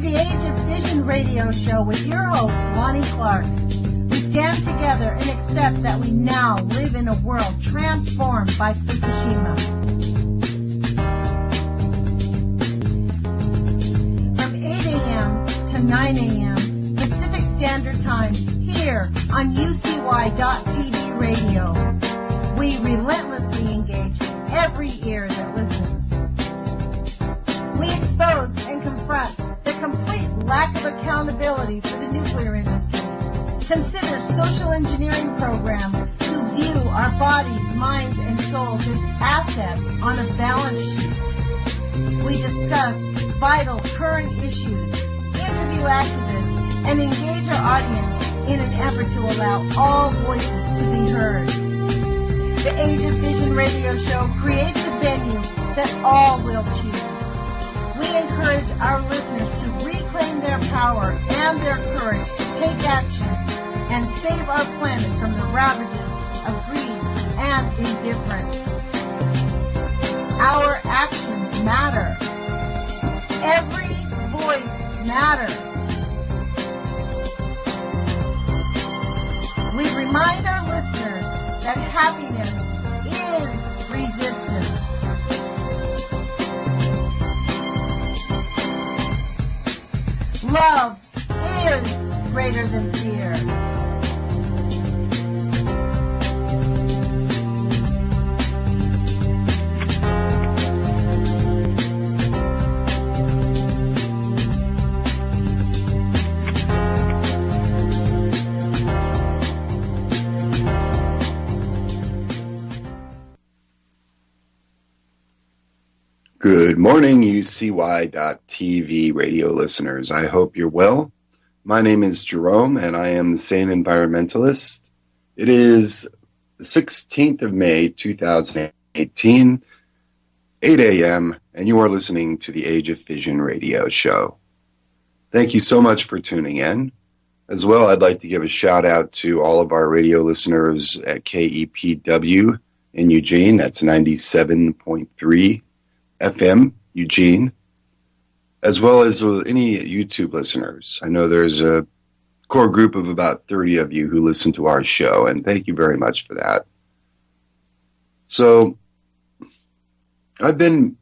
the Age of Fission radio show with your host, Lonnie Clark. We stand together and accept that we now live in a world transformed by Fukushima. From 8 a.m. to 9 a.m. Pacific Standard Time here on UCY.TV radio. We relentlessly engage every ear that listens. We expose and confront the complete lack of accountability for the nuclear industry. Consider social engineering programs who view our bodies, minds, and souls as assets on a balance sheet. We discuss vital current issues, interview activists, and engage our audience in an effort to allow all voices to be heard. The Age of Fission radio show creates a venue that all will choose. We encourage our listeners to reclaim their power and their courage to take action and save our planet from the ravages of greed and indifference. Our actions matter. Every voice matters. We remind our listeners that happiness is resistance. Love is greater than fear. Good morning, UCY.TV radio listeners. I hope you're well. My name is Jerome, and I am the Sane Environmentalist. It is the 16th of May, 2018, 8 a.m., and you are listening to the Age of Fission radio show. Thank you so much for tuning in. As well, I'd like to give a shout-out to all of our radio listeners at KEPW in Eugene. That's 97.3 FM, Eugene, as well as any YouTube listeners. I know there's a core group of about 30 of you who listen to our show, and thank you very much for that. So, I've been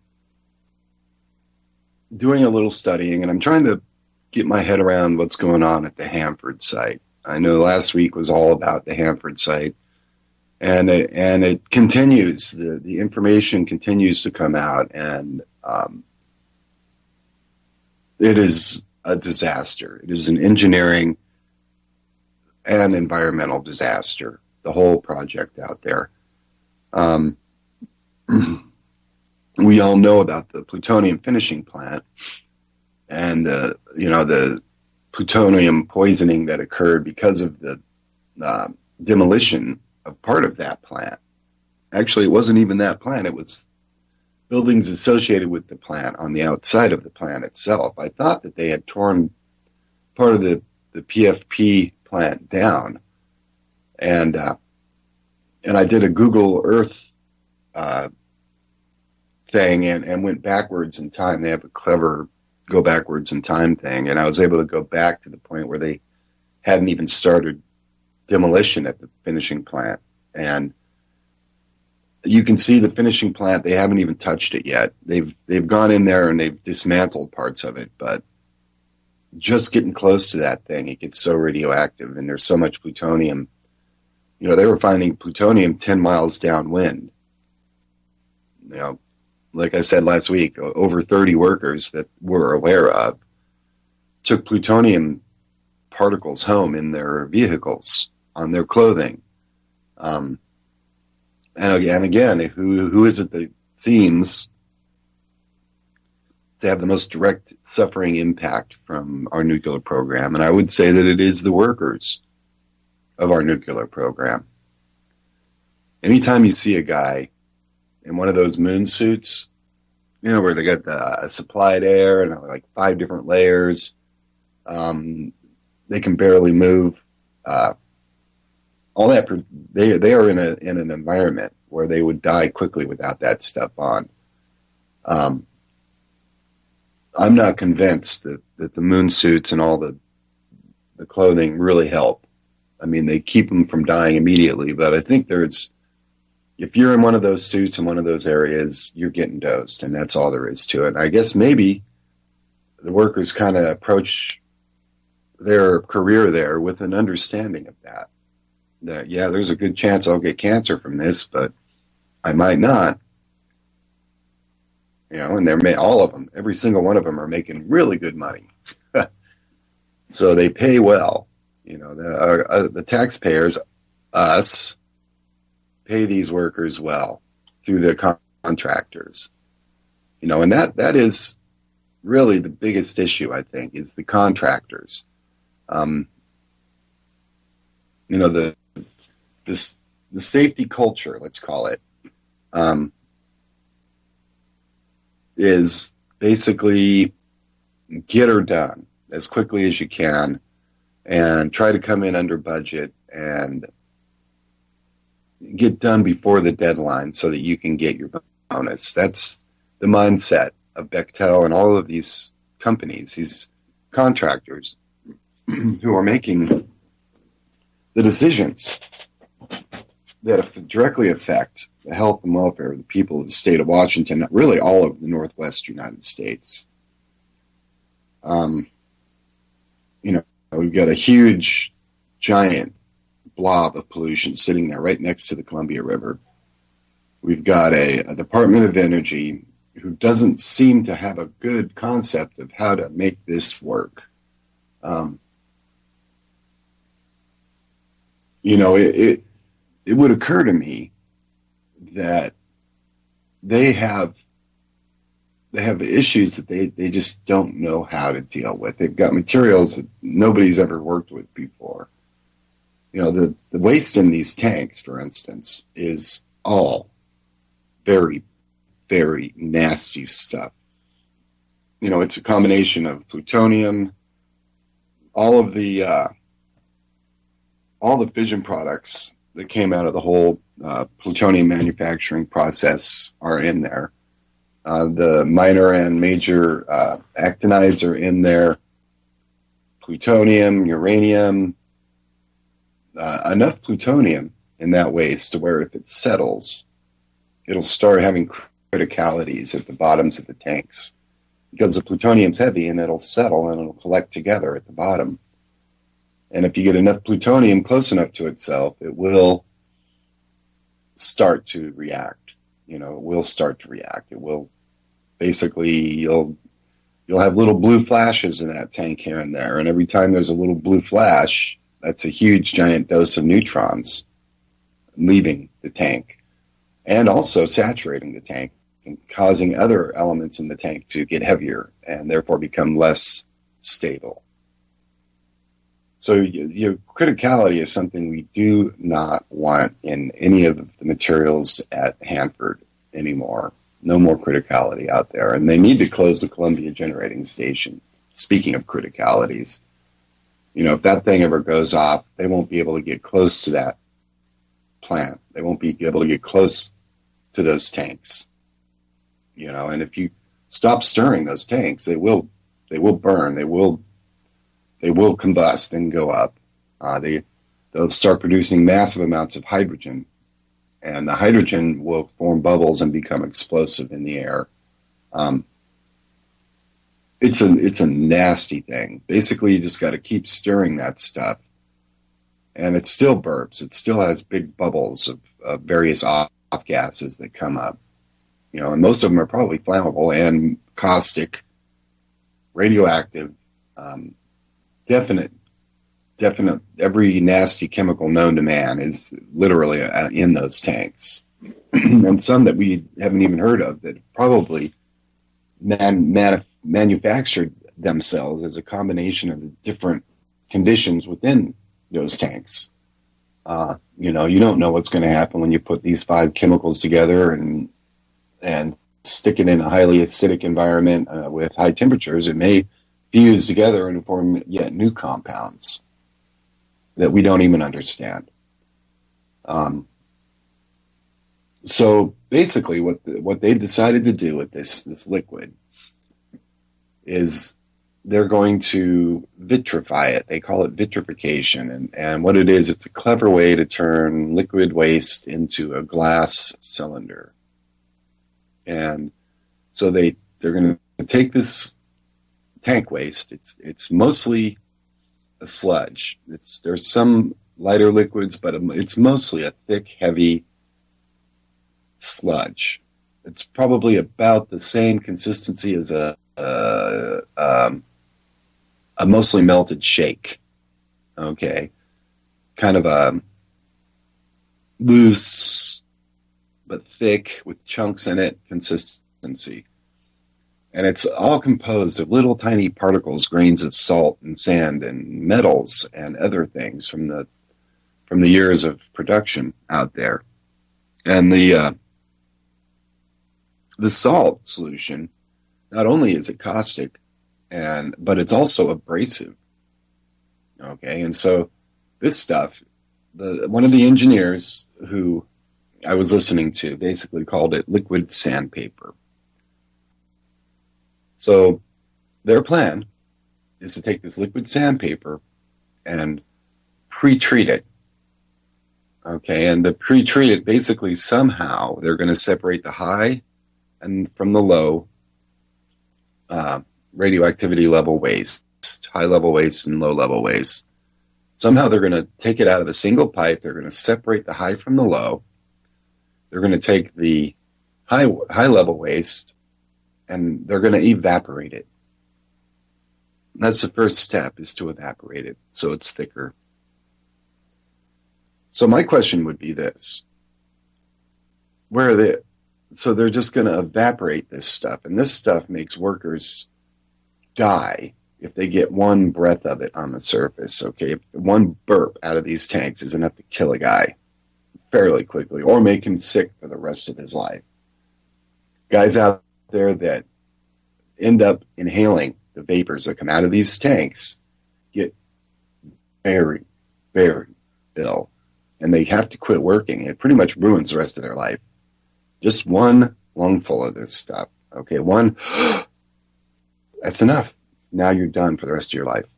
doing a little studying, and I'm trying to get my head around what's going on at the Hanford site. I know last week was all about the Hanford site, and it continues. The information continues to come out, and it is a disaster. It is an engineering and environmental disaster, the whole project out there. We all know about the plutonium finishing plant and the plutonium poisoning that occurred because of the demolition of part of that plant. Actually, it wasn't even that plant. It was buildings associated with the plant on the outside of the plant itself. I thought that they had torn part of the PFP plant down. And I did a Google Earth thing and went backwards in time. They have a clever go backwards in time thing. And I was able to go back to the point where they hadn't even started demolition at the finishing plant, and you can see the finishing plant. They haven't even touched it yet. They've gone in there and they've dismantled parts of it, but just getting close to that thing, it gets so radioactive, and there's so much plutonium. They were finding plutonium 10 miles downwind. Like I said last week, over 30 workers that we're aware of took plutonium particles home in their vehicles, on their clothing. And again, who is it that seems to have the most direct suffering impact from our nuclear program? And I would say that it is the workers of our nuclear program. Anytime you see a guy in one of those moon suits, where they got the supplied air and like 5 different layers, they can barely move. All that, they are in an environment where they would die quickly without that stuff on. I'm not convinced that the moon suits and all the clothing really help. I mean, they keep them from dying immediately, but I think if you're in one of those suits in one of those areas, you're getting dosed, and that's all there is to it. And I guess maybe the workers kind of approach their career there with an understanding of that, yeah, there's a good chance I'll get cancer from this, but I might not. And all of them, every single one of them are making really good money. So they pay well. The taxpayers, us, pay these workers well through the contractors. And that is really the biggest issue, I think, is the contractors. The safety culture, let's call it, is basically get her done as quickly as you can and try to come in under budget and get done before the deadline so that you can get your bonus. That's the mindset of Bechtel and all of these companies, these contractors who are making the decisions that directly affect the health and welfare of the people of the state of Washington, really all of the Northwest United States. We've got a huge, giant blob of pollution sitting there right next to the Columbia River. We've got a Department of Energy who doesn't seem to have a good concept of how to make this work. It would occur to me that they have issues that they just don't know how to deal with. They've got materials that nobody's ever worked with before. The waste in these tanks, for instance, is all very, very nasty stuff. It's a combination of plutonium, all the fission products that came out of the whole plutonium manufacturing process are in there. The minor and major actinides are in there. Plutonium, uranium, enough plutonium in that waste to where if it settles, it'll start having criticalities at the bottoms of the tanks because the plutonium's heavy and it'll settle and it'll collect together at the bottom. And if you get enough plutonium close enough to itself, it will start to react. It will start to react. It will basically, you'll have little blue flashes in that tank here and there. And every time there's a little blue flash, that's a huge giant dose of neutrons leaving the tank and also saturating the tank and causing other elements in the tank to get heavier and therefore become less stable. So your criticality is something we do not want in any of the materials at Hanford anymore. No more criticality out there. And they need to close the Columbia Generating Station. Speaking of criticalities, if that thing ever goes off, they won't be able to get close to that plant. They won't be able to get close to those tanks. And if you stop stirring those tanks, they will burn. They will combust and go up. They'll start producing massive amounts of hydrogen, and the hydrogen will form bubbles and become explosive in the air. It's a nasty thing. Basically, you just got to keep stirring that stuff, and it still burps. It still has big bubbles of various off gases that come up. And most of them are probably flammable and caustic, radioactive. Definite, every nasty chemical known to man is literally in those tanks. And some that we haven't even heard of that probably manufactured themselves as a combination of different conditions within those tanks. You don't know what's going to happen when you put these 5 chemicals together and stick it in a highly acidic environment with high temperatures. It may fuse together and form yet new compounds that we don't even understand. So basically what they've decided to do with this liquid is they're going to vitrify it. They call it vitrification. And what it is, it's a clever way to turn liquid waste into a glass cylinder. And so they're going to take this tank waste. It's mostly a sludge. There's some lighter liquids, but it's mostly a thick, heavy sludge. It's probably about the same consistency as a mostly melted shake. Okay, kind of a loose but thick with chunks in it consistency. And it's all composed of little tiny particles, grains of salt and sand and metals and other things from the years of production out there. And the salt solution, not only is it caustic, but it's also abrasive. Okay, and so this stuff, one of the engineers who I was listening to basically called it liquid sandpaper. So their plan is to take this liquid sandpaper and pre-treat it. Okay, and to pre-treat it, basically somehow they're going to separate the high and from the low radioactivity level waste, high level waste and low level waste. Somehow they're going to take it out of a single pipe. They're going to separate the high from the low. They're going to take the high level waste and they're going to evaporate it. That's the first step, is to evaporate it so it's thicker. So my question would be this. So they're just going to evaporate this stuff, and this stuff makes workers die if they get one breath of it on the surface, okay? If one burp out of these tanks is enough to kill a guy fairly quickly or make him sick for the rest of his life. Guys out there that end up inhaling the vapors that come out of these tanks get very, very ill, and they have to quit working. It pretty much ruins the rest of their life. Just one lungful of this stuff, okay? One, that's enough. Now you're done for the rest of your life.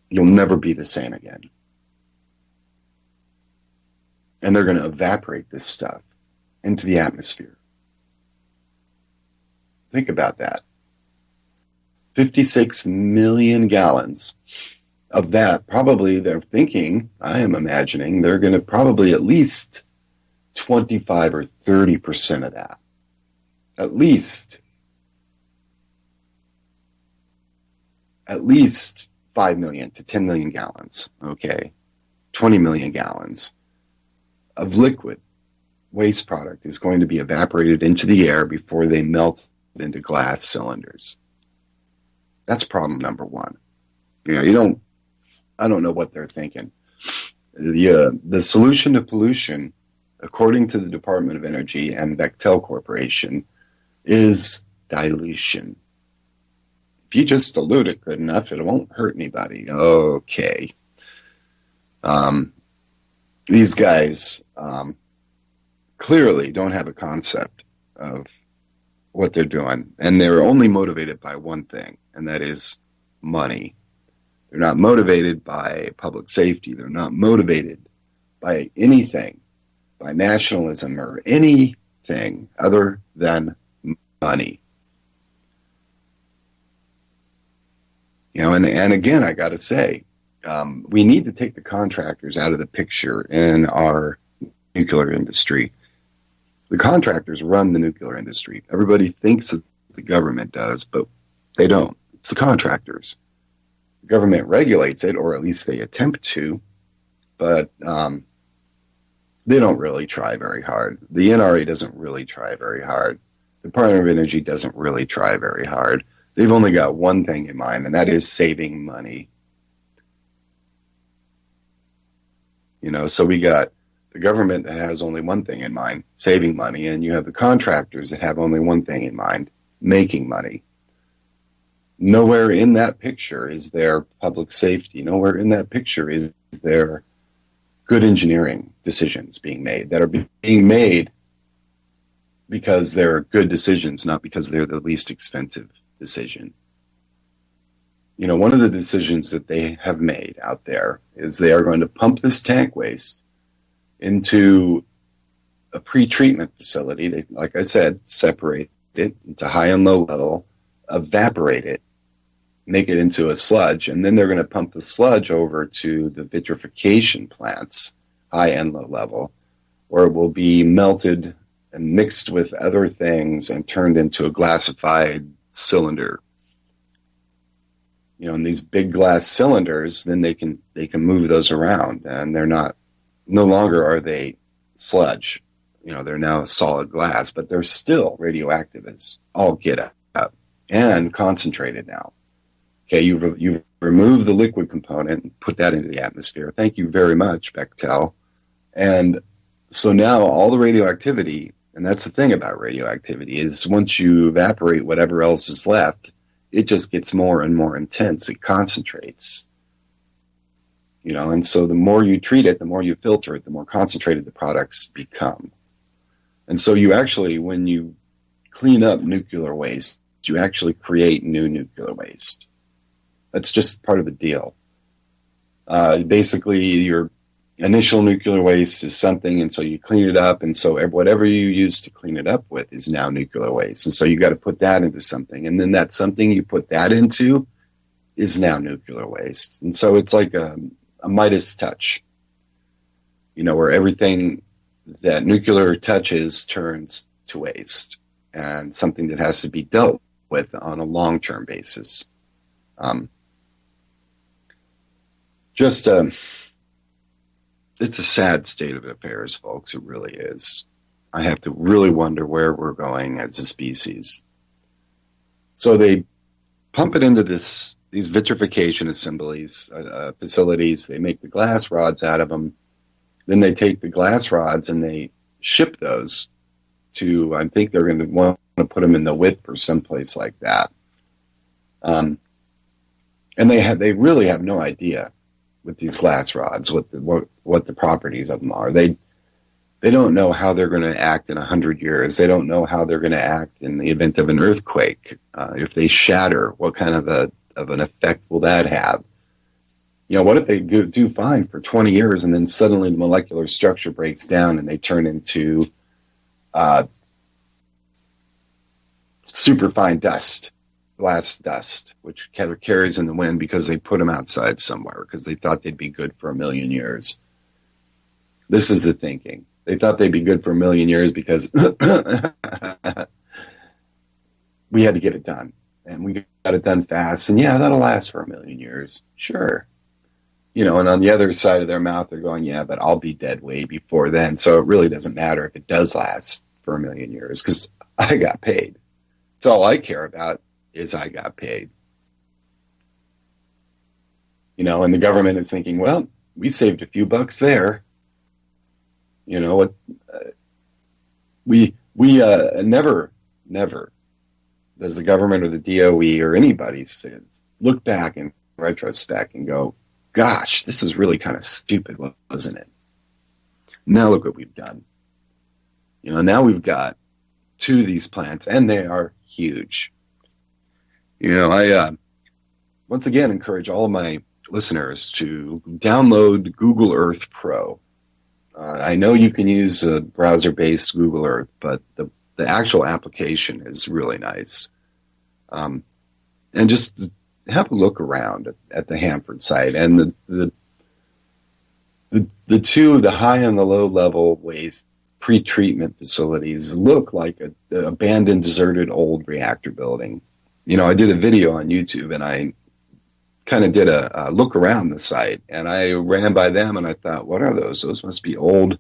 You'll never be the same again. And they're going to evaporate this stuff into the atmosphere. Think about that. 56 million gallons of that. Probably they're thinking, I am imagining, they're going to probably at least 25 or 30% of that. At least 5 million to 10 million gallons, okay? 20 million gallons of liquid waste product is going to be evaporated into the air before they melt into glass cylinders. That's problem number one. I don't know what they're thinking. The solution to pollution, according to the Department of Energy and Bechtel Corporation, is dilution. If you just dilute it good enough, it won't hurt anybody. Okay. These guys clearly don't have a concept of what they're doing, and they're only motivated by one thing, and that is money. They're not motivated by public safety. They're not motivated by anything, by nationalism or anything other than money. And again, I got to say, we need to take the contractors out of the picture in our nuclear industry. The contractors run the nuclear industry. Everybody thinks that the government does, but they don't. It's the contractors. The government regulates it, or at least they attempt to, but they don't really try very hard. The NRA doesn't really try very hard. The Department of Energy doesn't really try very hard. They've only got one thing in mind, and that is saving money. So we got the government that has only one thing in mind, saving money, and you have the contractors that have only one thing in mind, making money. Nowhere in that picture is there public safety. Nowhere in that picture is there good engineering decisions being made that are being made because they're good decisions, not because they're the least expensive decision. One of the decisions that they have made out there is they are going to pump this tank waste into a pre-treatment facility. They, like I said, separate it into high and low level, evaporate it, make it into a sludge, and then they're going to pump the sludge over to the vitrification plants, high and low level, where it will be melted and mixed with other things and turned into a glassified cylinder. In these big glass cylinders, then they can move those around, and no longer are they sludge. They're now solid glass, but they're still radioactive as all get up and concentrated now. Okay, you've removed the liquid component and put that into the atmosphere. Thank you very much, Bechtel. And so now all the radioactivity, and that's the thing about radioactivity, is once you evaporate whatever else is left, it just gets more and more intense. It concentrates. And so the more you treat it, the more you filter it, the more concentrated the products become. And so you actually, when you clean up nuclear waste, you actually create new nuclear waste. That's just part of the deal. Basically, your initial nuclear waste is something, and so you clean it up, and so whatever you use to clean it up with is now nuclear waste. And so you got to put that into something, and then that something you put that into is now nuclear waste. And so it's like a Midas touch, where everything that nuclear touches turns to waste, and something that has to be dealt with on a long-term basis. It's a sad state of affairs, folks. It really is. I have to really wonder where we're going as a species. So they pump it into these vitrification assemblies, facilities. They make the glass rods out of them. Then they take the glass rods and they ship those to, I think they're going to want to put them in the WIP or someplace like that. And they really have no idea with these glass rods what the properties of them are. They don't know how they're going to act in 100 years. They don't know how they're going to act in the event of an earthquake. If they shatter, what kind of an effect will that have? What if they do fine for 20 years and then suddenly the molecular structure breaks down and they turn into superfine dust, glass dust, which carries in the wind because they put them outside somewhere because they thought they'd be good for 1 million years. This is the thinking. They thought they'd be good for 1 million years because we had to get it done. And we got it done fast. And yeah, that'll last for 1 million years. Sure. And on the other side of their mouth, they're going, yeah, but I'll be dead way before then. So it really doesn't matter if it does last for 1 million years because I got paid. It's all I care about is I got paid. And the government is thinking, well, we saved a few bucks there. We never does the government or the DOE or anybody look back in retrospect and go, gosh, this is really kind of stupid, wasn't it? Now look what we've done. Now we've got 2 of these plants, and they are huge. I once again encourage all of my listeners to download Google Earth Pro. I know you can use a browser-based Google Earth, but the actual application is really nice. And just have a look around at the Hanford site. And the 2, the high and the low level waste pre-treatment facilities look like an abandoned, deserted old reactor building. I did a video on YouTube, and I kind of did a look around the site, and I ran by them, and I thought, what are those? Those must be old,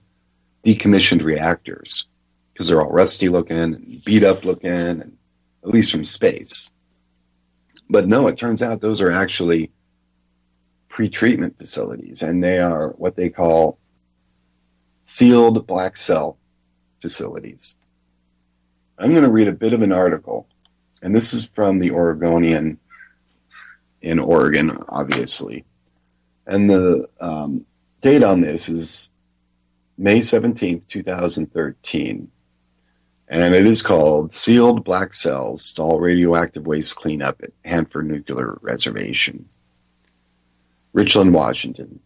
decommissioned reactors, because they're all rusty looking and beat up looking, and at least from space. But no, it turns out those are actually pre-treatment facilities, and they are what they call sealed black cell facilities. I'm going to read a bit of an article, and this is from the Oregonian in Oregon, obviously. And the date on this is May 17th, 2013. And it is called Sealed Black Cells Stall Radioactive Waste Cleanup at Hanford Nuclear Reservation, Richland, Washington.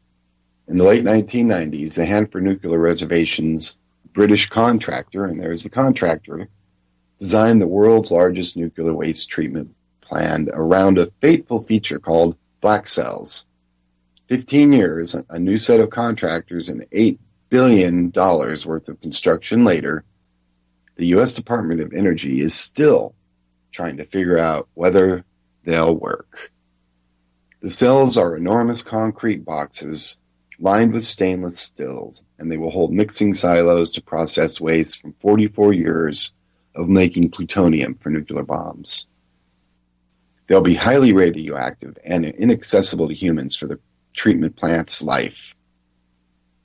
In the late 1990s, the Hanford Nuclear Reservation's British contractor, and there's the contractor, designed the world's largest nuclear waste treatment plant around a fateful feature called black cells. 15 years, a new set of contractors, and $8 billion worth of construction later, the U.S. Department of Energy is still trying to figure out whether they'll work. The cells are enormous concrete boxes lined with stainless steels, and they will hold mixing silos to process waste from 44 years of making plutonium for nuclear bombs. They'll be highly radioactive and inaccessible to humans for the treatment plant's life.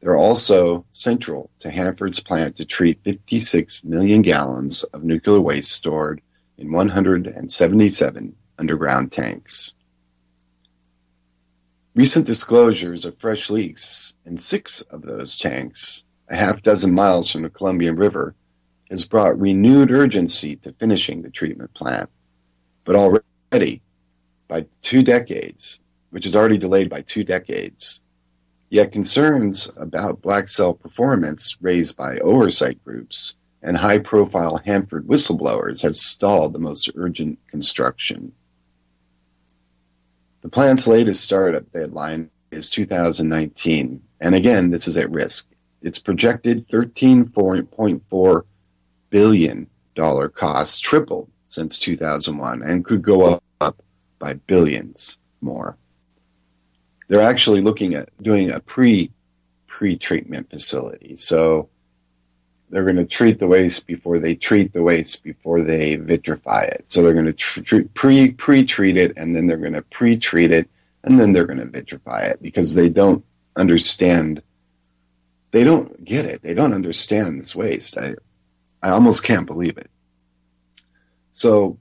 They're also central to Hanford's plan to treat 56 million gallons of nuclear waste stored in 177 underground tanks. Recent disclosures of fresh leaks in 6 of those tanks, a half dozen miles from the Columbia River, has brought renewed urgency to finishing the treatment plant. But already, by 2 decades, which is already delayed by 2 decades, yet concerns about black cell performance raised by oversight groups and high-profile Hanford whistleblowers have stalled the most urgent construction. The plant's latest startup deadline is 2019, and again, this is at risk. Its projected $13.4 billion cost tripled since 2001 and could go up by billions more. They're actually looking at doing a pre-treatment facility. So they're going to treat the waste before they treat the waste before they vitrify it. So they're going to pre-treat it, and then they're going to pre-treat it, and then they're going to vitrify it because they don't understand. They don't get it. They don't understand this waste. I almost can't believe it. So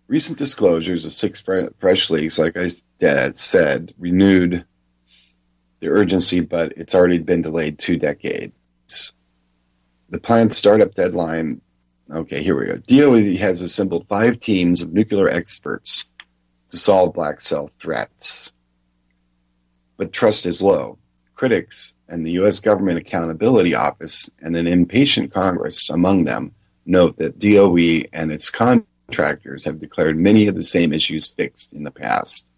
recent disclosures of 6 fresh leaks, like I said, renewed the urgency, but it's already been delayed 2 decades. The plant's startup deadline, okay, here we go. DOE has assembled 5 teams of nuclear experts to solve black cell threats. But trust is low. Critics and the U.S. Government Accountability Office and an impatient Congress among them note that DOE and its contractors have declared many of the same issues fixed in the past.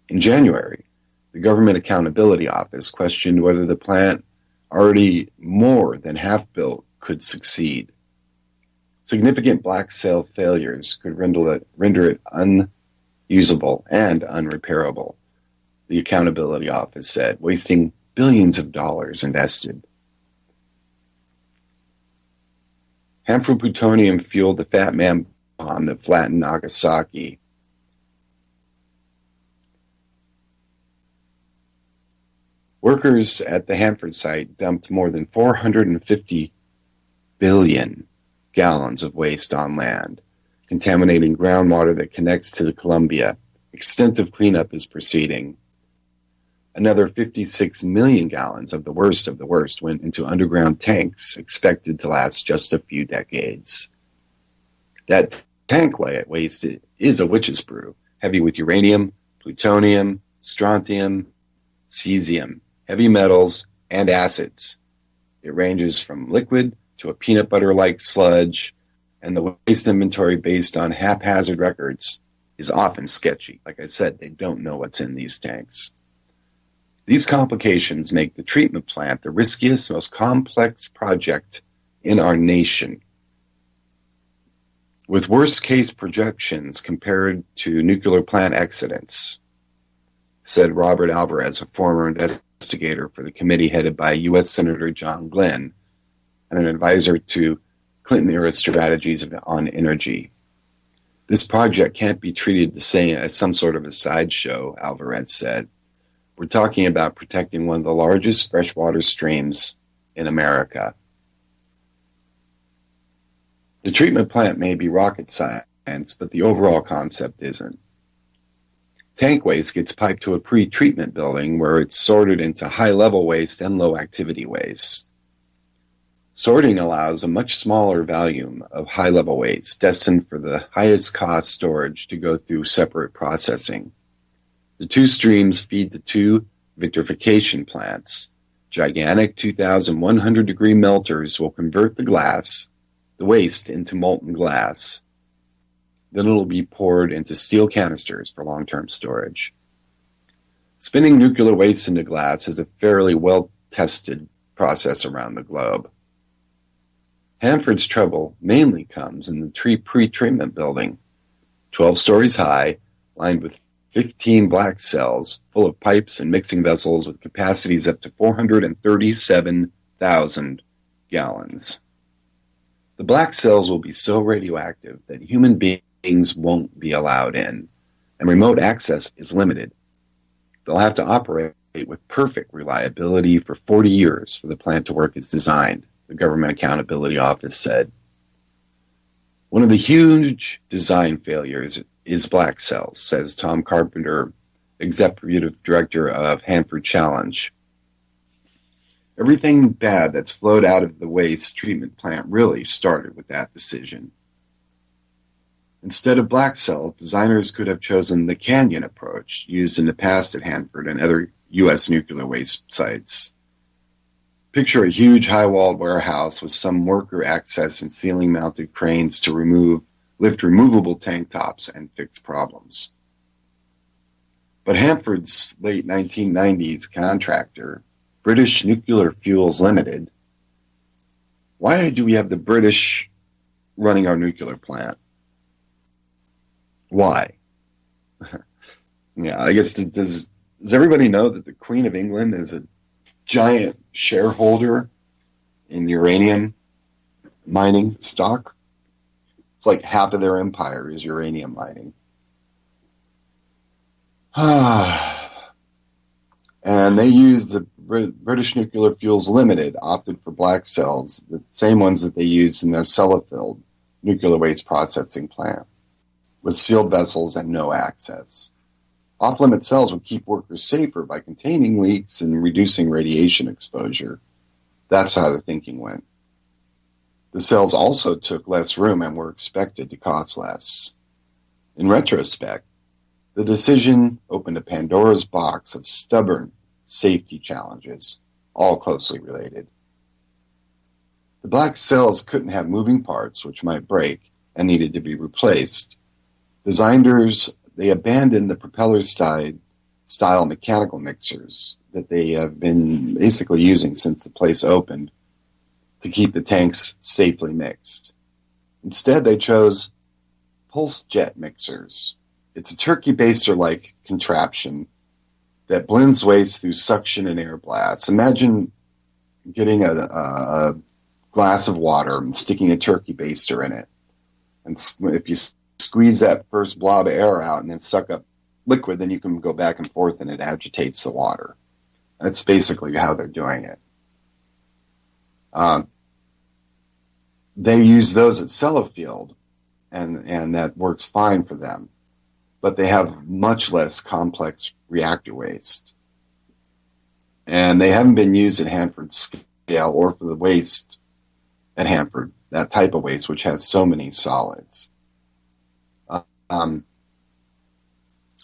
In January, the Government Accountability Office questioned whether the plant, already more than half built, could succeed. Significant black cell failures could render it unusable and unrepairable, the Accountability Office said, wasting billions of dollars invested. Hanford plutonium fueled the Fat Man bomb that flattened Nagasaki. Workers at the Hanford site dumped more than 450 billion gallons of waste on land, contaminating groundwater that connects to the Columbia. Extensive cleanup is proceeding. Another 56 million gallons of the worst went into underground tanks expected to last just a few decades. That tank waste is a witch's brew, heavy with uranium, plutonium, strontium, cesium, heavy metals, and acids. It ranges from liquid to a peanut butter-like sludge, and the waste inventory based on haphazard records is often sketchy. Like I said, they don't know what's in these tanks. These complications make the treatment plant the riskiest, most complex project in our nation. With worst-case projections compared to nuclear plant accidents, said Robert Alvarez, a former investigator for the committee headed by U.S. Senator John Glenn and an advisor to Clinton-era strategies on energy. This project can't be treated the same as some sort of a sideshow, Alvarez said. We're talking about protecting one of the largest freshwater streams in America. The treatment plant may be rocket science, but the overall concept isn't. Tank waste gets piped to a pre-treatment building where it's sorted into high-level waste and low-activity waste. Sorting allows a much smaller volume of high-level waste destined for the highest cost storage to go through separate processing. The two streams feed the two vitrification plants. Gigantic 2,100-degree melters will convert the waste into molten glass. Then it'll be poured into steel canisters for long-term storage. Spinning nuclear waste into glass is a fairly well-tested process around the globe. Hanford's trouble mainly comes in the pre-treatment building, 12 stories high, lined with 15 black cells full of pipes and mixing vessels with capacities up to 437,000 gallons. The black cells will be so radioactive that human beings won't be allowed in, and remote access is limited. They'll have to operate with perfect reliability for 40 years for the plant to work as designed, the Government Accountability Office said. One of the huge design failures is black cells, says Tom Carpenter, Executive Director of Hanford Challenge. Everything bad that's flowed out of the waste treatment plant really started with that decision. Instead of black cells, designers could have chosen the canyon approach used in the past at Hanford and other U.S. nuclear waste sites. Picture a huge high-walled warehouse with some worker access and ceiling-mounted cranes to lift removable tank tops and fix problems. But Hanford's late 1990s contractor, British Nuclear Fuels Limited, why do we have the British running our nuclear plant? Why? Yeah, I guess does everybody know that the Queen of England is a giant shareholder in uranium mining stock? It's like half of their empire is uranium mining. And they used the British Nuclear Fuels Limited, opted for black cells, the same ones that they used in their Sellafield nuclear waste processing plant, with sealed vessels and no access. Off-limit cells would keep workers safer by containing leaks and reducing radiation exposure. That's how the thinking went. The cells also took less room and were expected to cost less. In retrospect, the decision opened a Pandora's box of stubborn safety challenges, all closely related. The black cells couldn't have moving parts, which might break and needed to be replaced. Designers, they abandoned the propeller-style mechanical mixers that they have been basically using since the place opened to keep the tanks safely mixed. Instead, they chose pulse jet mixers. It's a turkey baster-like contraption that blends waste through suction and air blasts. Imagine getting a glass of water and sticking a turkey baster in it. And if you squeeze that first blob of air out and then suck up liquid, then you can go back and forth and it agitates the water. That's basically how they're doing it. They use those at Sellafield, and that works fine for them. But they have much less complex reactor waste. And they haven't been used at Hanford scale or for the waste at Hanford, that type of waste, which has so many solids.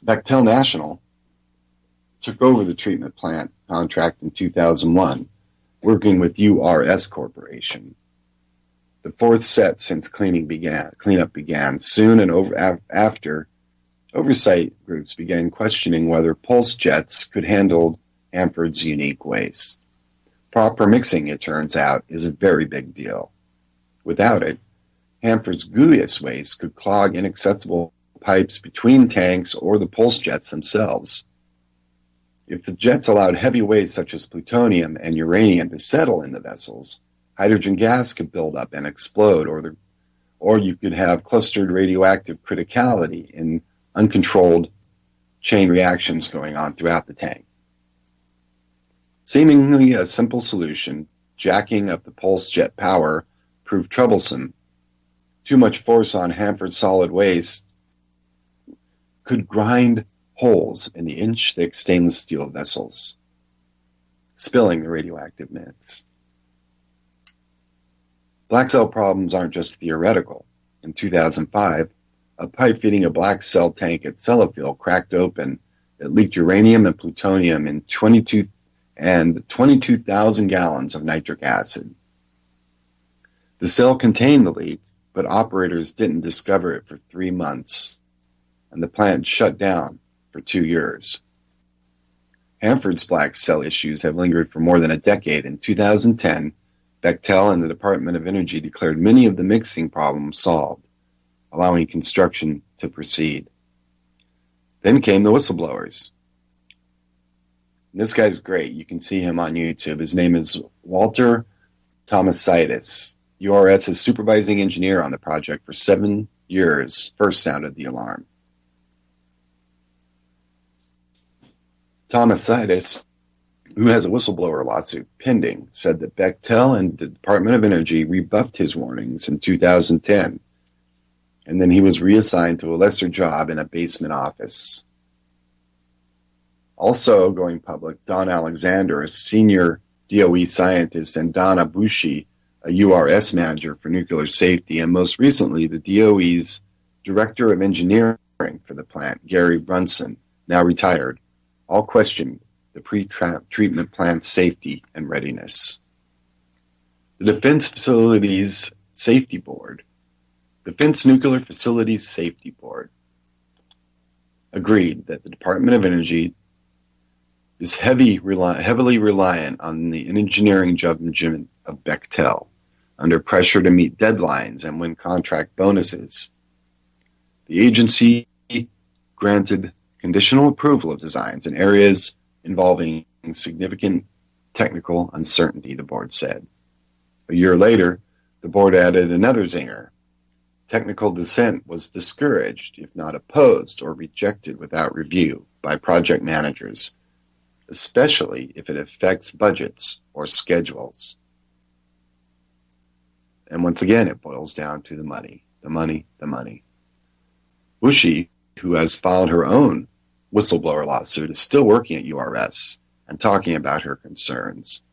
Bechtel National took over the treatment plant contract in 2001, working with URS Corporation. The fourth set since cleanup began. Soon and after, oversight groups began questioning whether pulse jets could handle Hanford's unique waste. Proper mixing, it turns out, is a very big deal. Without it, Hanford's gooeyest waste could clog inaccessible pipes between tanks or the pulse jets themselves. If the jets allowed heavy waste such as plutonium and uranium to settle in the vessels, hydrogen gas could build up and explode, or you could have clustered radioactive criticality in uncontrolled chain reactions going on throughout the tank. Seemingly a simple solution, jacking up the pulse jet power proved troublesome. Too much force on Hanford solid waste could grind holes in the inch-thick stainless steel vessels, spilling the radioactive mix. Black cell problems aren't just theoretical. In 2005, a pipe feeding a black cell tank at Sellafield cracked open. It leaked uranium and plutonium in 22,000 gallons of nitric acid. The cell contained the leak, but operators didn't discover it for 3 months, and the plant shut down for 2 years. Hanford's black cell issues have lingered for more than a decade. In 2010, Bechtel and the Department of Energy declared many of the mixing problems solved, allowing construction to proceed. Then came the whistleblowers. This guy's great. You can see him on YouTube. His name is Walter Tomasitis. URS's supervising engineer on the project for 7 years, first sounded the alarm. Tomasitis, who has a whistleblower lawsuit pending, said that Bechtel and the Department of Energy rebuffed his warnings in 2010, and then he was reassigned to a lesser job in a basement office. Also going public, Don Alexander, a senior DOE scientist, and Donna Bushi, a URS manager for nuclear safety, and most recently the DOE's director of engineering for the plant, Gary Brunson, now retired, all questioned the pre-treatment plant's safety and readiness. The Defense Nuclear Facilities Safety Board, agreed that the Department of Energy is heavily reliant on the engineering judgment of Bechtel under pressure to meet deadlines and win contract bonuses. The agency granted conditional approval of designs in areas involving significant technical uncertainty, the board said. A year later, the board added another zinger. Technical dissent was discouraged, if not opposed or rejected without review by project managers, especially if it affects budgets or schedules. And once again, it boils down to the money, the money, the money. Bushi, who has filed her own whistleblower lawsuit, is still working at URS and talking about her concerns.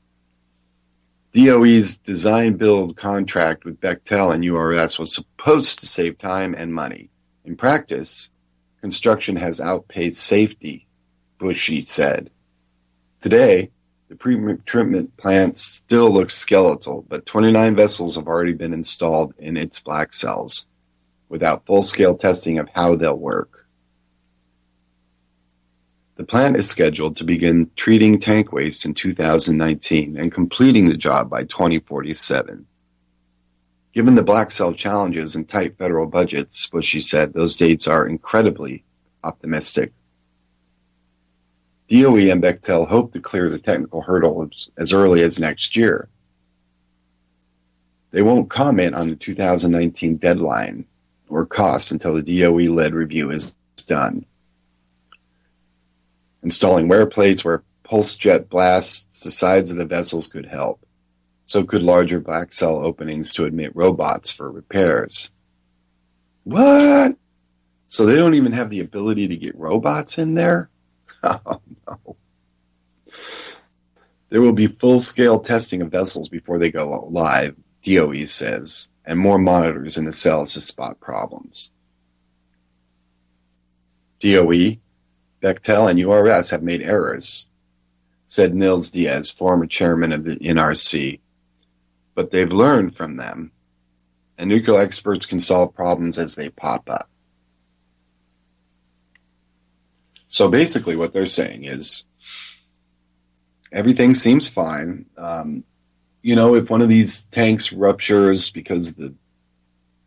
DOE's design-build contract with Bechtel and URS was supposed to save time and money. In practice, construction has outpaced safety, Bushi said. Today, the pre-treatment plant still looks skeletal, but 29 vessels have already been installed in its black cells, without full-scale testing of how they'll work. The plant is scheduled to begin treating tank waste in 2019 and completing the job by 2047. Given the black cell challenges and tight federal budgets, Bushi said, those dates are incredibly optimistic. DOE and Bechtel hope to clear the technical hurdle as early as next year. They won't comment on the 2019 deadline or costs until the DOE-led review is done. Installing wear plates where pulse jet blasts the sides of the vessels could help. So could larger black cell openings to admit robots for repairs. What? So they don't even have the ability to get robots in there? Oh, no. There will be full-scale testing of vessels before they go live, DOE says, and more monitors in the cells to spot problems. DOE, Bechtel, and URS have made errors, said Nils Diaz, former chairman of the NRC, but they've learned from them, and nuclear experts can solve problems as they pop up. So basically what they're saying is everything seems fine. If one of these tanks ruptures because of the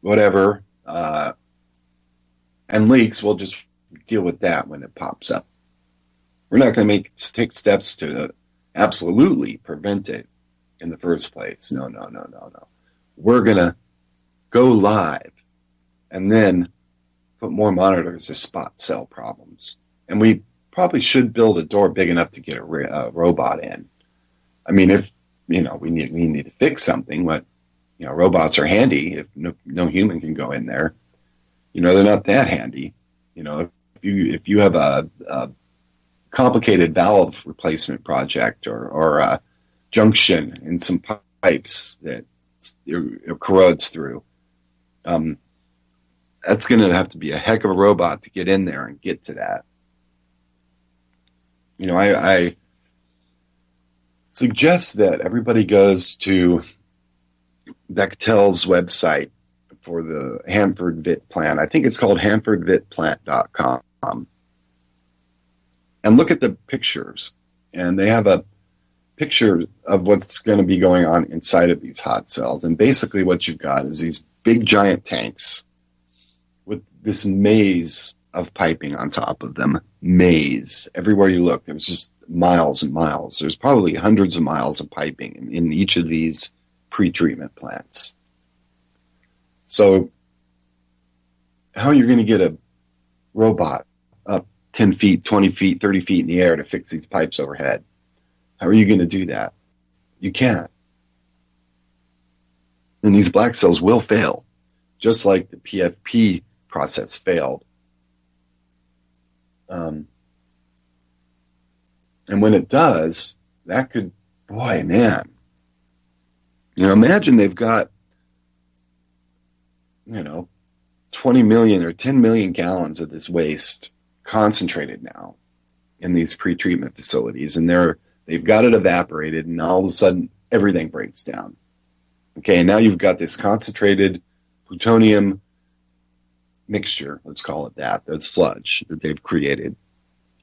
whatever and leaks, we'll just deal with that when it pops up. We're not going to take steps to absolutely prevent it in the first place. No. We're going to go live and then put more monitors to spot cell problems. And we probably should build a door big enough to get a robot in. I mean, if we need to fix something, but robots are handy. If no human can go in there, they're not that handy. If you have a complicated valve replacement project or a junction in some pipes that it corrodes through. That's going to have to be a heck of a robot to get in there and get to that. You know, I suggest that everybody goes to Bechtel's website for the Hanford VIT plant. I think it's called hanfordvitplant.com. And look at the pictures. And they have a picture of what's going to be going on inside of these hot cells. And basically what you've got is these big giant tanks with this maze of piping on top of them. Maze. Everywhere you look, there's just miles and miles. There's probably hundreds of miles of piping in each of these pre-treatment plants. So how you're going to get a robot up 10 feet, 20 feet, 30 feet in the air to fix these pipes overhead? How are you going to do that? You can't. And these black cells will fail, just like the PFP process failed. And when it does, that could, boy, man. You know, imagine they've got, 20 million or 10 million gallons of this waste concentrated now in these pre-treatment facilities, and they've got it evaporated, and all of a sudden everything breaks down. Okay, and now you've got this concentrated plutonium mixture, let's call it that sludge that they've created,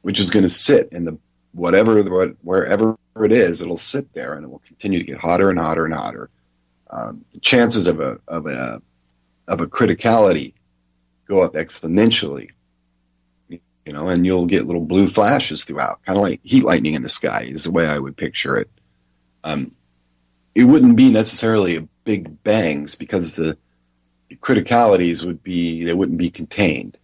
which is going to sit in the wherever it is, it'll sit there and it will continue to get hotter and hotter and hotter. The chances of a criticality go up exponentially, and you'll get little blue flashes throughout, kind of like heat lightning in the sky is the way I would picture it. It wouldn't be necessarily a big bangs because the criticalities wouldn't be contained.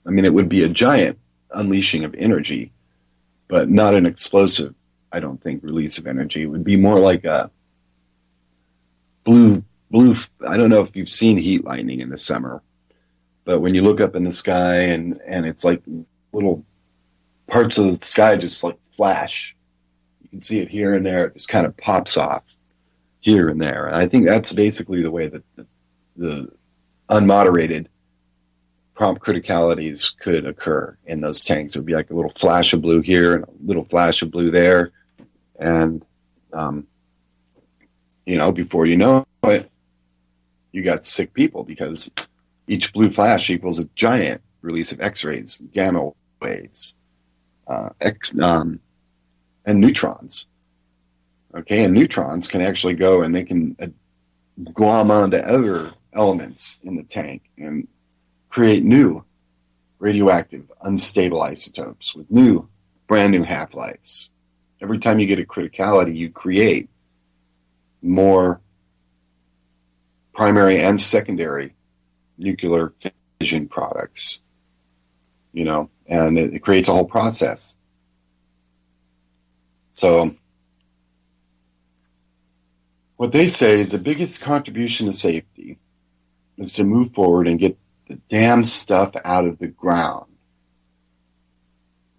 I mean, it would be a giant unleashing of energy, but not an explosive, I don't think, release of energy. It would be more like a blue, I don't know if you've seen heat lightning in the summer, but when you look up in the sky and it's like little parts of the sky just like flash, you can see it here and there, it just kind of pops off here and there. And I think that's basically the way that the unmoderated prompt criticalities could occur in those tanks. It would be like a little flash of blue here and a little flash of blue there. And, before you know it, you got sick people because each blue flash equals a giant release of X-rays, gamma waves, and neutrons. Okay, and neutrons can actually go and they can glom onto other elements in the tank and create new radioactive, unstable isotopes with brand new half-lives. Every time you get a criticality, you create more primary and secondary nuclear fission products, and it creates a whole process. So what they say is the biggest contribution to safety is to move forward and get the damn stuff out of the ground,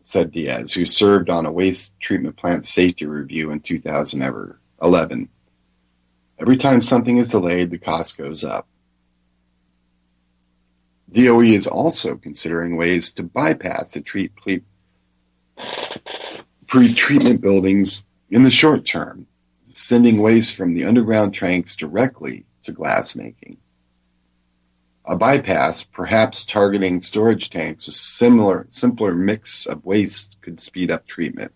said Diaz, who served on a waste treatment plant safety review in 2011. Every time something is delayed, the cost goes up. DOE is also considering ways to bypass the pre-treatment buildings in the short term, sending waste from the underground tanks directly to glass making. A bypass, perhaps targeting storage tanks with simpler mix of waste, could speed up treatment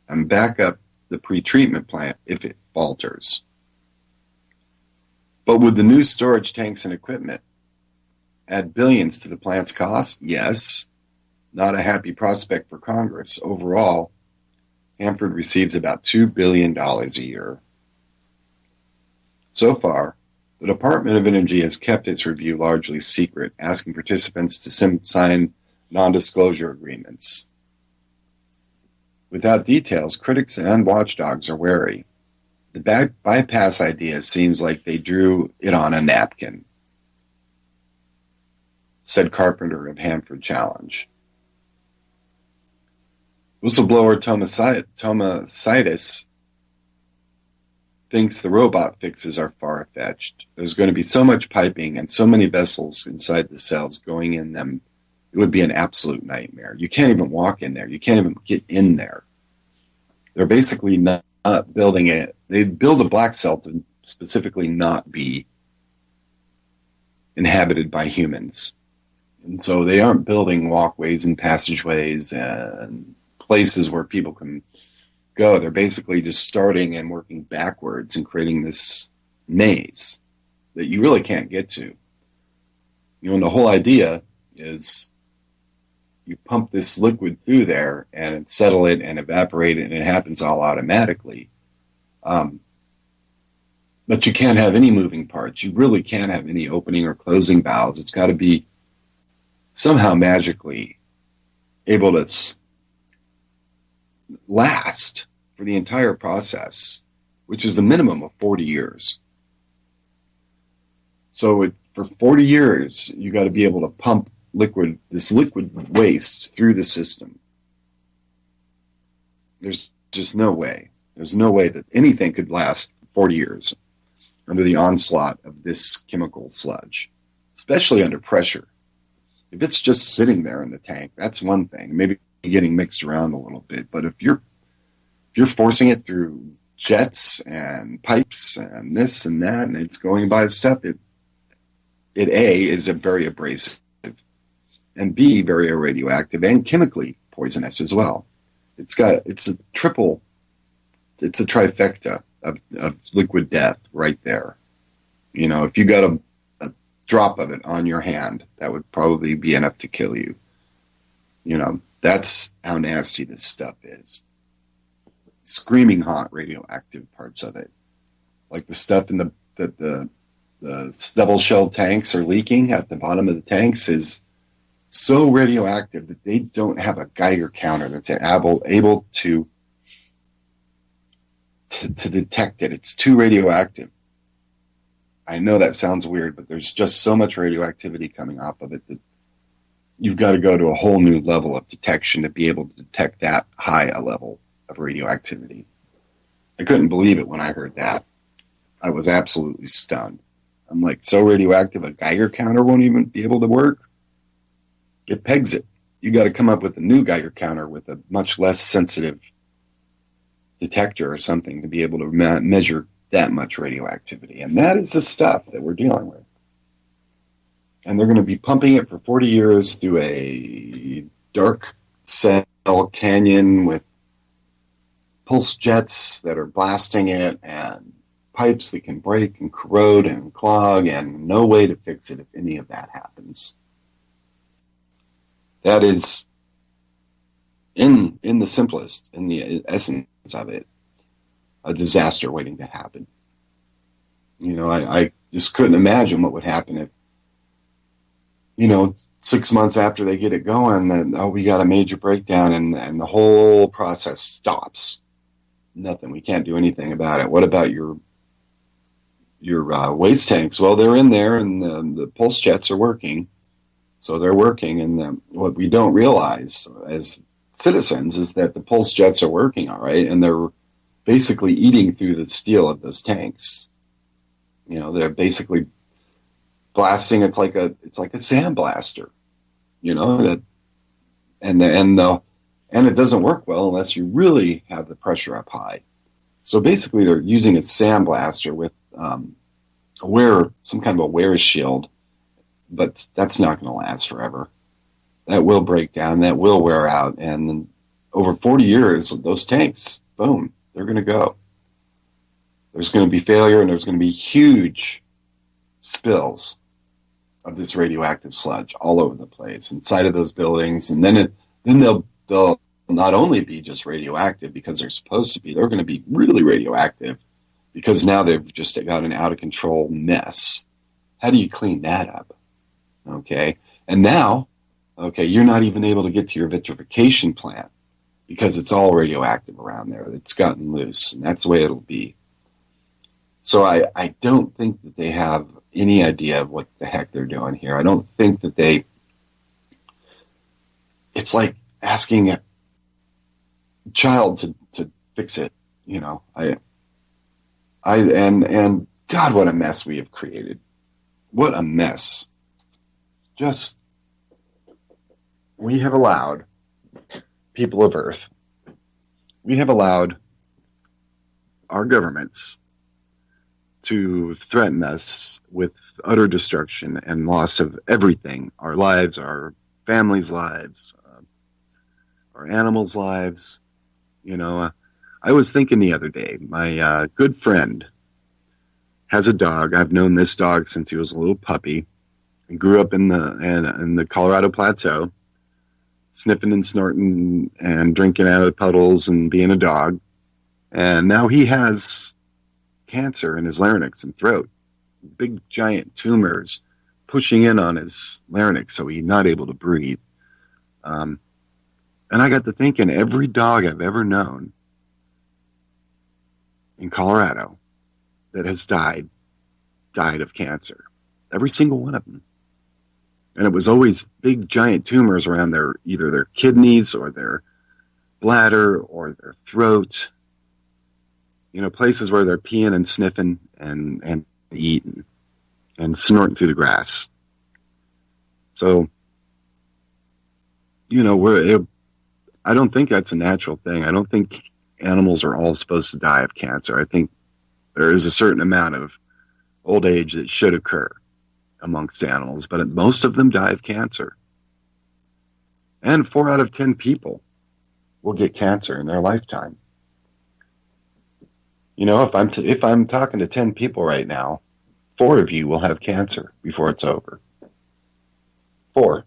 and back up the pre-treatment plant if it falters. But would the new storage tanks and equipment add billions to the plant's cost? Yes. Not a happy prospect for Congress. Overall, Hanford receives about $2 billion a year. So far, the Department of Energy has kept its review largely secret, asking participants to sign non-disclosure agreements. Without details, critics and watchdogs are wary. The bypass idea seems like they drew it on a napkin, said Carpenter of Hanford Challenge. Whistleblower Tomasitis thinks the robot fixes are far-fetched. There's going to be so much piping and so many vessels inside the cells going in them. It would be an absolute nightmare. You can't even walk in there. You can't even get in there. They're basically not building it. They build a black cell to specifically not be inhabited by humans. And so they aren't building walkways and passageways and places where people can go. They're basically just starting and working backwards and creating this maze that you really can't get to. And the whole idea is you pump this liquid through there and settle it and evaporate it, and it happens all automatically. But you can't have any moving parts. You really can't have any opening or closing valves. It's got to be somehow magically able to last for the entire process, which is a minimum of 40 years. So for 40 years, you got to be able to pump this liquid waste through the system. There's just no way. There's no way that anything could last 40 years under the onslaught of this chemical sludge, especially under pressure. If it's just sitting there in the tank, that's one thing. Maybe getting mixed around a little bit. But if you're forcing it through jets and pipes and this and that, and it's going by stuff, it A, is a very abrasive, and B, very radioactive and chemically poisonous as well. It's a trifecta of liquid death right there. If you got a drop of it on your hand, that would probably be enough to kill you. That's how nasty this stuff is. Screaming hot radioactive parts of it. Like the stuff in the double-shelled tanks are leaking at the bottom of the tanks is so radioactive that they don't have a Geiger counter that's able to detect it. It's too radioactive. I know that sounds weird, but there's just so much radioactivity coming off of it that you've got to go to a whole new level of detection to be able to detect that high a level of radioactivity. I couldn't believe it when I heard that. I was absolutely stunned. I'm like, so radioactive a Geiger counter won't even be able to work? It pegs it. You got to come up with a new Geiger counter with a much less sensitive detector or something to be able to measure that much radioactivity. And that is the stuff that we're dealing with. And they're going to be pumping it for 40 years through a dark cell canyon with pulse jets that are blasting it and pipes that can break and corrode and clog, and no way to fix it if any of that happens. That is, in the simplest, in the essence of it, a disaster waiting to happen. I just couldn't imagine what would happen if, 6 months after they get it going, then, we got a major breakdown and the whole process stops. Nothing. We can't do anything about it. What about your waste tanks? Well, they're in there and the pulse jets are working. So they're working, and what we don't realize as citizens is that the pulse jets are working all right, and they're basically eating through the steel of those tanks. They're basically blasting. It's like a sandblaster, and it doesn't work well unless you really have the pressure up high. So basically, they're using a sandblaster with some kind of a wear shield. But that's not going to last forever. That will break down. That will wear out. And over 40 years, those tanks, boom, they're going to go. There's going to be failure, and there's going to be huge spills of this radioactive sludge all over the place inside of those buildings. And then they'll not only be just radioactive because they're supposed to be, they're going to be really radioactive because now they've just got an out-of-control mess. How do you clean that up? Okay, and now, you're not even able to get to your vitrification plant because it's all radioactive around there. It's gotten loose, and that's the way it'll be. So I don't think that they have any idea of what the heck they're doing here. I don't think that it's like asking a child to fix it, And God, what a mess we have created. What a mess. Just, we have allowed people of Earth, we have allowed our governments to threaten us with utter destruction and loss of everything, our lives, our families' lives, our animals' lives. I was thinking the other day, my good friend has a dog. I've known this dog since he was a little puppy. He grew up in the Colorado Plateau, sniffing and snorting and drinking out of puddles and being a dog. And now he has cancer in his larynx and throat, big giant tumors pushing in on his larynx, so he's not able to breathe. And I got to thinking, every dog I've ever known in Colorado that has died of cancer. Every single one of them. And it was always big giant tumors around either their kidneys or their bladder or their throat. Places where they're peeing and sniffing and eating and snorting through the grass. So, I don't think that's a natural thing. I don't think animals are all supposed to die of cancer. I think there is a certain amount of old age that should occur amongst animals, but most of them die of cancer. And 4 out of 10 people will get cancer in their lifetime. If I'm talking to 10 people right now, 4 of you will have cancer before it's over. 40%.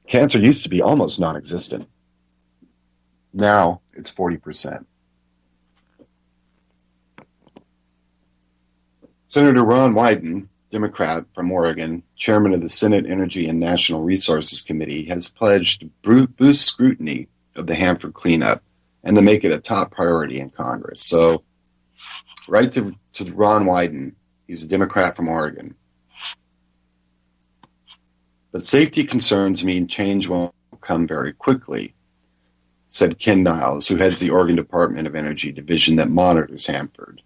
Cancer used to be almost non-existent. Now it's 40%. Senator Ron Wyden, Democrat from Oregon, chairman of the Senate Energy and National Resources Committee, has pledged to boost scrutiny of the Hanford cleanup and to make it a top priority in Congress. So, right to Ron Wyden, he's a Democrat from Oregon. But safety concerns mean change won't come very quickly, said Ken Niles, who heads the Oregon Department of Energy division that monitors Hanford.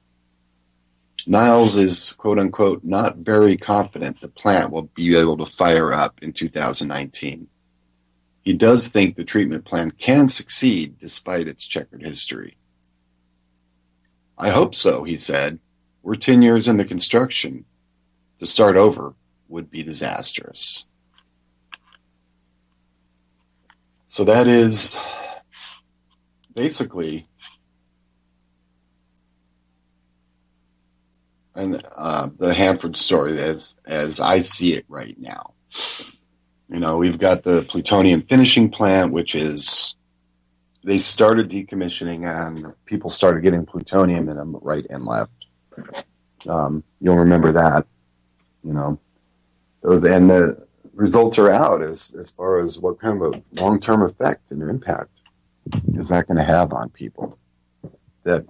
Niles is, quote unquote, not very confident the plant will be able to fire up in 2019. He does think the treatment plant can succeed despite its checkered history. I hope so, he said. We're 10 years into construction. To start over would be disastrous. So that is basically the Hanford story as I see it right now. We've got the plutonium finishing plant, which is, they started decommissioning and people started getting plutonium in them right and left. You'll remember that, those, and the results are out as far as what kind of a long-term effect and impact is that going to have on people that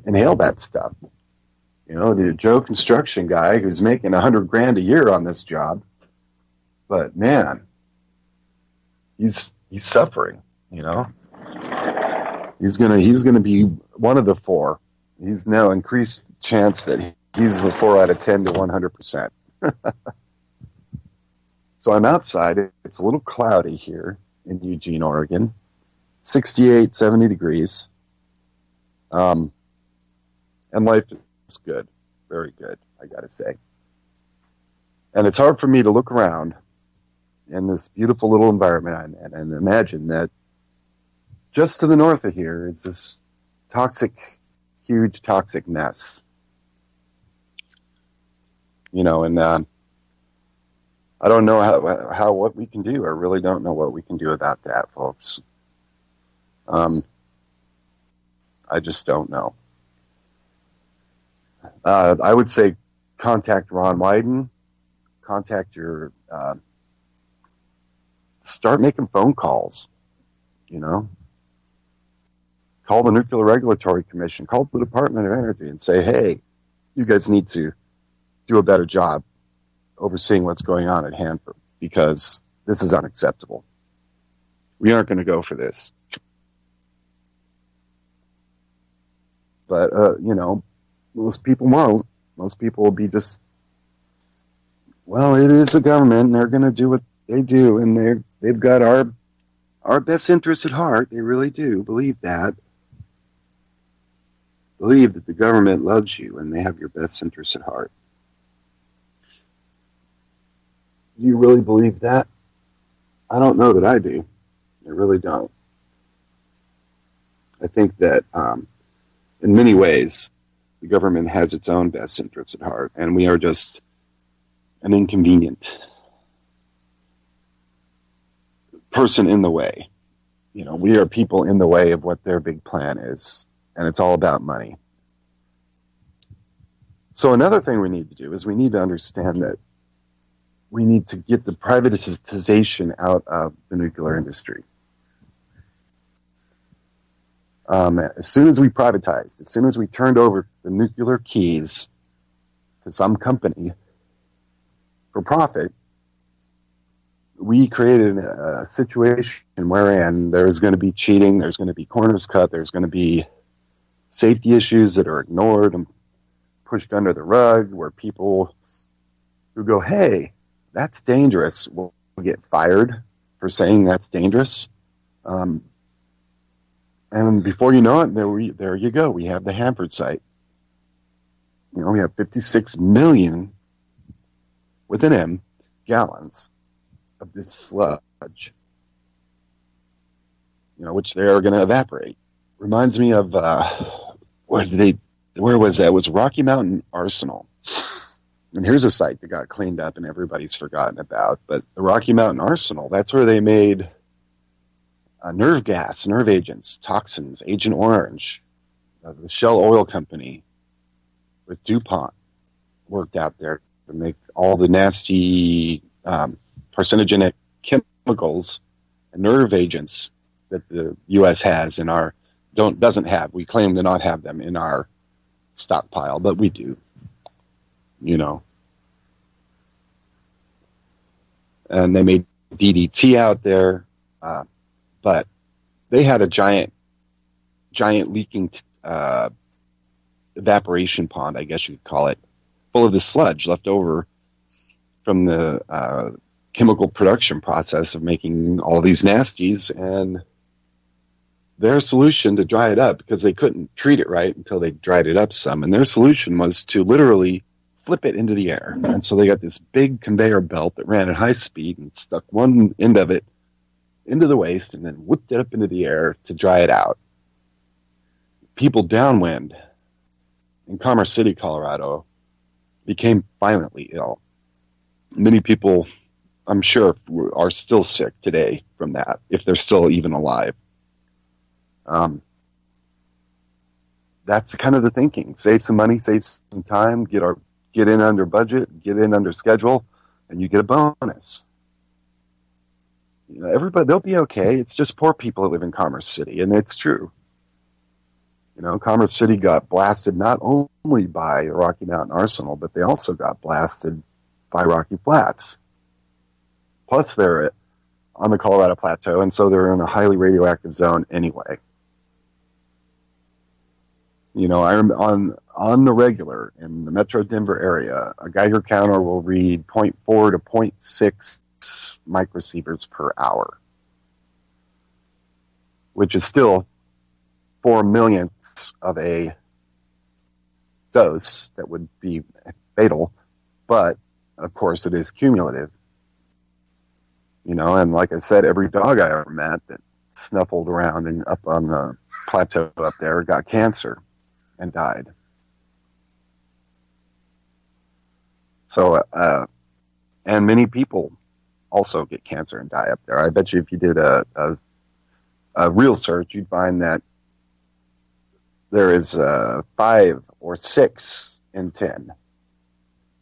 inhale that stuff. The Joe construction guy who's making $100,000 a year on this job, but man, he's suffering. He's gonna be one of the 4. He's now increased chance that he's the 4 out of 10 to 100%. So I'm outside. It's a little cloudy here in Eugene, Oregon. 68, 70 degrees. And life is good. Very good, I gotta say. And it's hard for me to look around in this beautiful little environment and imagine that just to the north of here is this huge toxic mess. And I don't know what we can do. I really don't know what we can do about that, folks. I just don't know. I would say contact Ron Wyden, contact your, start making phone calls, call the Nuclear Regulatory Commission, call the Department of Energy and say, hey, you guys need to do a better job overseeing what's going on at Hanford because this is unacceptable. We aren't going to go for this. But, most people won't. Most people will be just, well, it is the government, and they're going to do what they do, and they've got our best interests at heart. They really do believe that. Believe that the government loves you, and they have your best interests at heart. Do you really believe that? I don't know that I do. I really don't. I think that in many ways, the government has its own best interests at heart, and we are just an inconvenient person in the way. We are people in the way of what their big plan is, and it's all about money. So another thing we need to do is we need to understand that we need to get the privatization out of the nuclear industry. As soon as we privatized, as soon as we turned over the nuclear keys to some company for profit, we created a situation wherein there's going to be cheating, there's going to be corners cut, there's going to be safety issues that are ignored and pushed under the rug, where people who go, hey, that's dangerous, will get fired for saying that's dangerous. And before you know it, there you go. We have the Hanford site. We have 56 million, with an M, gallons of this sludge, which they are going to evaporate. Reminds me of, where was that? It was Rocky Mountain Arsenal. And here's a site that got cleaned up and everybody's forgotten about. But the Rocky Mountain Arsenal, that's where they made nerve gas, nerve agents, toxins, Agent Orange. The Shell Oil Company with DuPont worked out there to make all the nasty carcinogenic chemicals and nerve agents that the U.S. has doesn't have. We claim to not have them in our stockpile, but we do. And they made DDT out there, but they had a giant leaking evaporation pond, I guess you could call it, full of the sludge left over from the chemical production process of making all these nasties, and their solution to dry it up, because they couldn't treat it right until they dried it up some, and their solution was to literally flip it into the air. And so they got this big conveyor belt that ran at high speed and stuck one end of it into the waste and then whipped it up into the air to dry it out. People downwind in Commerce City, Colorado, became violently ill. Many people, I'm sure, are still sick today from that, if they're still even alive. That's kind of the thinking. Save some money, save some time, get in under budget, get in under schedule, and you get a bonus. Everybody, they'll be okay. It's just poor people that live in Commerce City, and it's true. Commerce City got blasted not only by the Rocky Mountain Arsenal, but they also got blasted by Rocky Flats. Plus, they're on the Colorado Plateau, and so they're in a highly radioactive zone anyway. I'm on the regular in the Metro Denver area, a Geiger counter will read 0.4 to 0.6 microsieverts per hour, which is still 4 millionths of a dose that would be fatal, but of course it is cumulative. And like I said, every dog I ever met that snuffled around and up on the plateau up there got cancer and died. So, and many people also get cancer and die up there. I bet you if you did a real search, you'd find that there is 5 or 6 in 10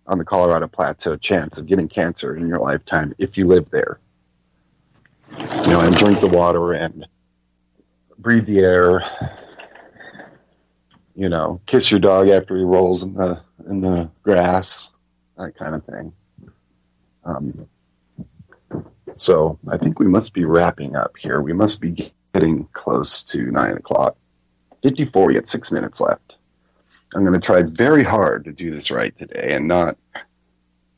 on the Colorado Plateau chance of getting cancer in your lifetime if you live there. And drink the water and breathe the air. Kiss your dog after he rolls in the grass, that kind of thing. So I think we must be wrapping up here. We must be getting close to 9 o'clock. 54, we got 6 minutes left. I'm going to try very hard to do this right today and not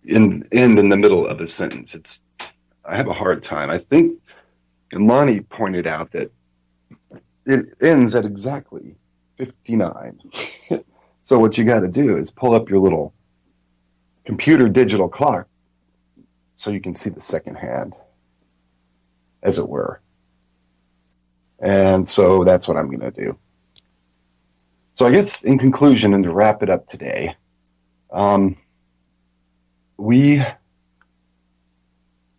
end in the middle of a sentence. I have a hard time. I think, and Lonnie pointed out that it ends at exactly 59. So what you got to do is pull up your little computer digital clock so you can see the second hand, as it were. And so that's what I'm going to do. So I guess in conclusion, and to wrap it up today, we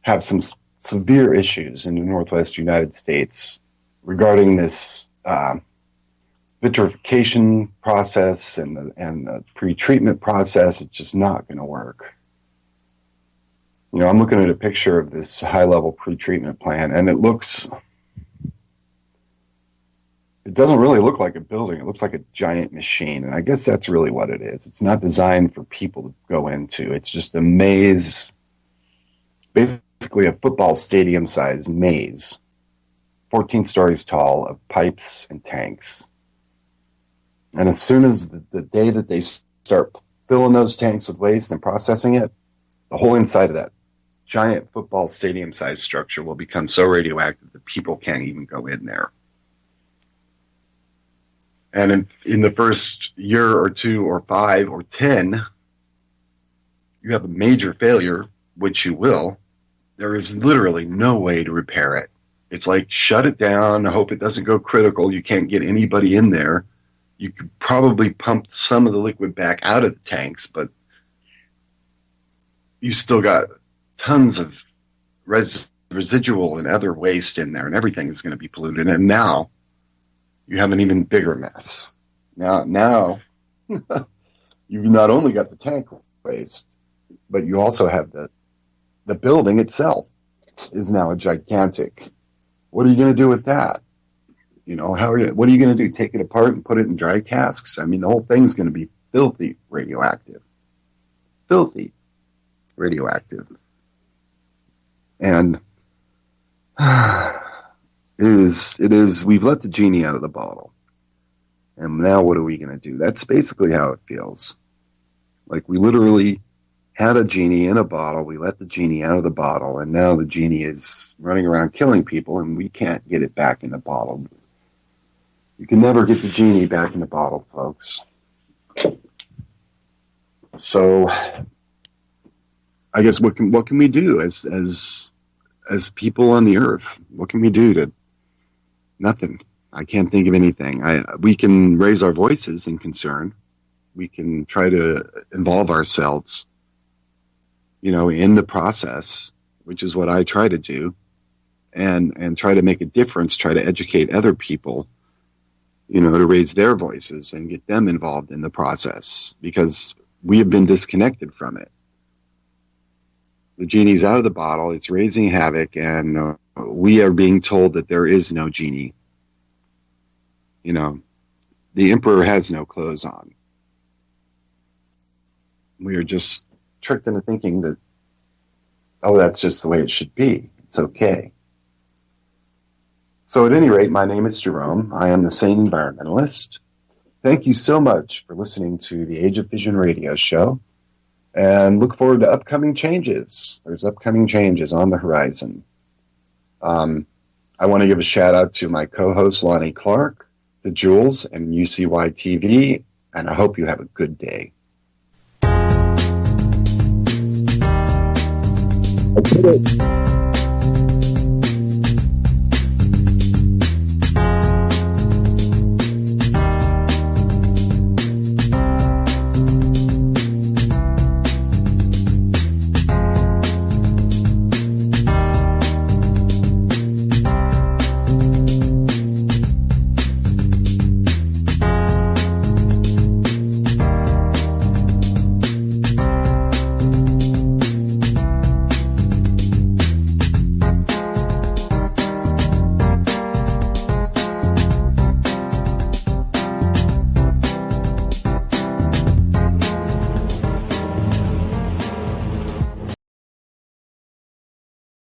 have some severe issues in the Northwest United States regarding this vitrification process and the pre-treatment process. It's just not going to work. You know, I'm looking at a picture of this high-level pre-treatment plant, and it doesn't really look like a building. It looks like a giant machine, and I guess that's really what it is. It's not designed for people to go into. It's just a maze, basically a football stadium-sized maze, 14 stories tall, of pipes and tanks. And as soon as the day that they start filling those tanks with waste and processing it, the whole inside of that giant football stadium-sized structure will become so radioactive that people can't even go in there. And in the first year or two or 5 or 10, you have a major failure, which you will. There is literally no way to repair it. It's like shut it down, hope it doesn't go critical. You can't get anybody in there. You could probably pump some of the liquid back out of the tanks, but you still got tons of residual and other waste in there, and everything is going to be polluted. And now you have an even bigger mess. Now you've not only got the tank waste, but you also have the building itself is now a gigantic. What are you going to do with that? You know, what are you going to do? Take it apart and put it in dry casks? I mean, the whole thing's going to be filthy radioactive. Filthy radioactive. And it is, we've let the genie out of the bottle. And now what are we going to do? That's basically how it feels. Like we literally had a genie in a bottle, we let the genie out of the bottle, and now the genie is running around killing people, and we can't get it back in the bottle. You can never get the genie back in the bottle, folks. So, I guess what can we do as people on the earth? What can we do to? Nothing. I can't think of anything. We can raise our voices in concern. We can try to involve ourselves, you know, in the process, which is what I try to do, and try to make a difference, try to educate other people, you know, to raise their voices and get them involved in the process, because we have been disconnected from it. The genie's out of the bottle, it's raising havoc, and we are being told that there is no genie. You know, the emperor has no clothes on. We are just tricked into thinking that, oh, that's just the way it should be. It's okay. So at any rate, my name is Jerome. I am the Sane Environmentalist. Thank you so much for listening to the Age of Fission radio show, and look forward to upcoming changes. There's upcoming changes on the horizon. I want to give a shout out to my co-host Lonnie Clark, to Jules and UCY TV, and I hope you have a good day. I did it.